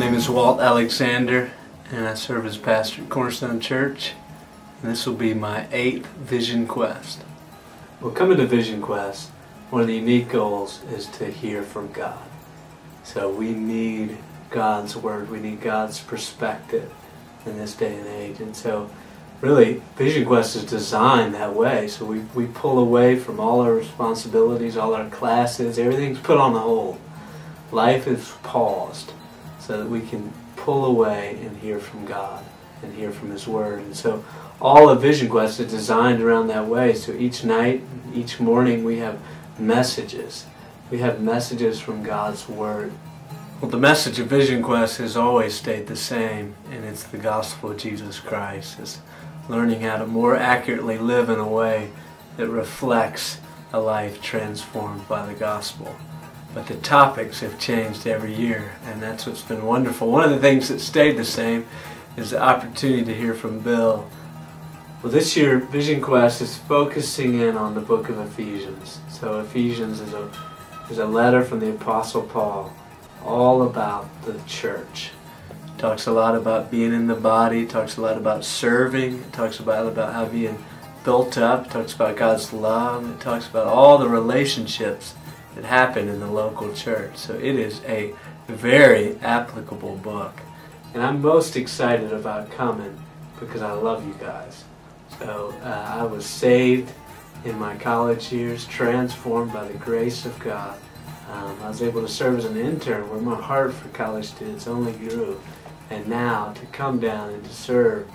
name is Walt Alexander, and I serve as pastor at Cornerstone Church, and this will be my 8th Vision Quest. Well, coming to Vision Quest, one of the unique goals is to hear from God. So we need God's Word, we need God's perspective in this day and age, and so really Vision Quest is designed that way. So we pull away from all our responsibilities, all our classes, everything's put on hold. Life is paused so that we can pull away and hear from God and hear from His Word. And so all of Vision Quest is designed around that way. So each night, each morning we have messages. We have messages from God's Word. Well, the message of Vision Quest has always stayed the same, and it's the gospel of Jesus Christ. It's learning how to more accurately live in a way that reflects a life transformed by the gospel. But the topics have changed every year, and that's what's been wonderful. One of the things that stayed the same is the opportunity to hear from Bill. Well, this year Vision Quest is focusing in on the book of Ephesians. So Ephesians is a letter from the Apostle Paul, all about the church. It talks a lot about being in the body, it talks a lot about serving, it talks about how being built up, it talks about God's love, it talks about all the relationships that happen in the local church. So it is a very applicable book. And I'm most excited about coming because I love you guys. So I was saved in my college years, transformed by the grace of God. I was able to serve as an intern where my heart for college students only grew. And now to come down and to serve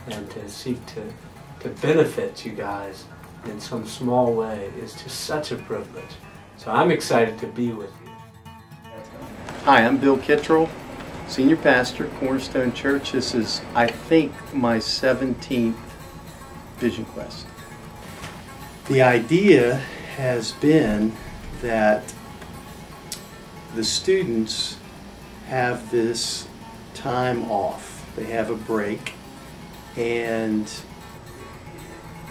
and to seek to benefit you guys in some small way is just such a privilege. So I'm excited to be with you. Hi, I'm Bill Kittrell, Senior Pastor at Cornerstone Church. This is, I think, my 17th Vision Quest. The idea has been that the students have this time off. They have a break, and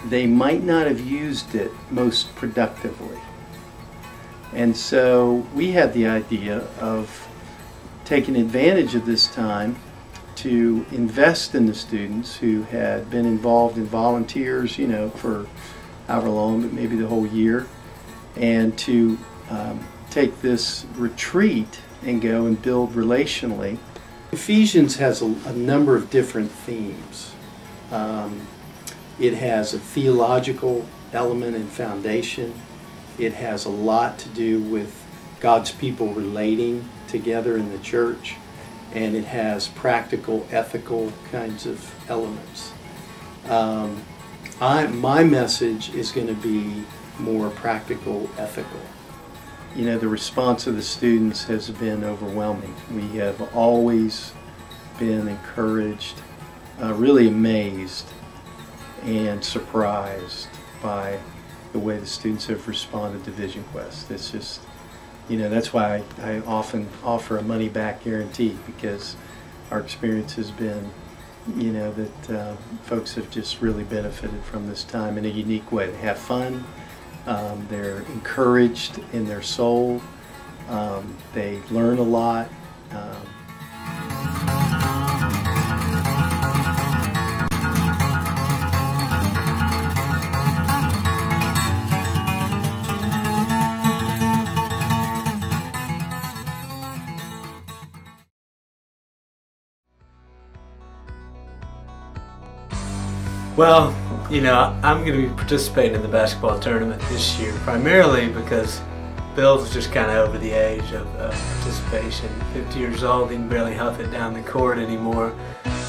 they might not have used it most productively. And so we had the idea of taking advantage of this time to invest in the students who had been involved in volunteers, for however long, but maybe the whole year, and to take this retreat and go and build relationally. Ephesians has a number of different themes. It has a theological element and foundation. It has a lot to do with God's people relating together in the church, and it has practical, ethical kinds of elements. My message is going to be more practical, ethical. The response of the students has been overwhelming. We have always been encouraged, really amazed and surprised by the way the students have responded to Vision Quest. It's just, that's why I often offer a money-back guarantee, because our experience has been, that folks have just really benefited from this time in a unique way. They have fun, they're encouraged in their soul, they learn a lot. Well, I'm going to be participating in the basketball tournament this year, primarily because Bill's just kind of over the age of participation. 50 years old, he can barely huff it down the court anymore.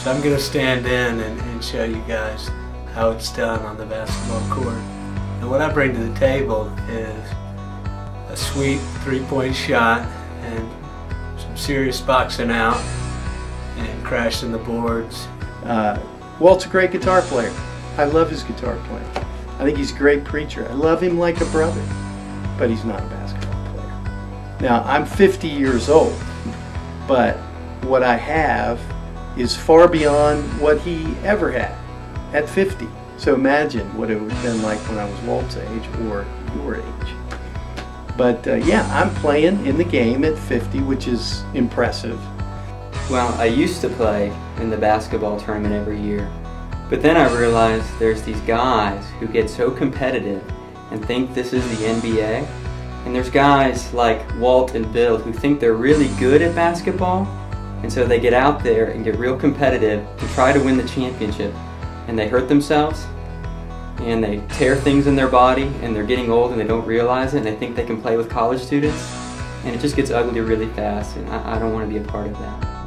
So I'm going to stand in and show you guys how it's done on the basketball court. And what I bring to the table is a sweet three-point shot and some serious boxing out and crashing the boards. Walt's a great guitar player. I love his guitar playing. I think he's a great preacher. I love him like a brother, but he's not a basketball player. Now, I'm 50 years old, but what I have is far beyond what he ever had at 50. So imagine what it would have been like when I was Walt's age or your age. But yeah, I'm playing in the game at 50, which is impressive. Well, I used to play in the basketball tournament every year, but then I realized there's these guys who get so competitive and think this is the NBA, and there's guys like Walt and Bill who think they're really good at basketball, and so they get out there and get real competitive to try to win the championship, and they hurt themselves, and they tear things in their body, and they're getting old and they don't realize it, and they think they can play with college students, and it just gets ugly really fast, and I don't want to be a part of that.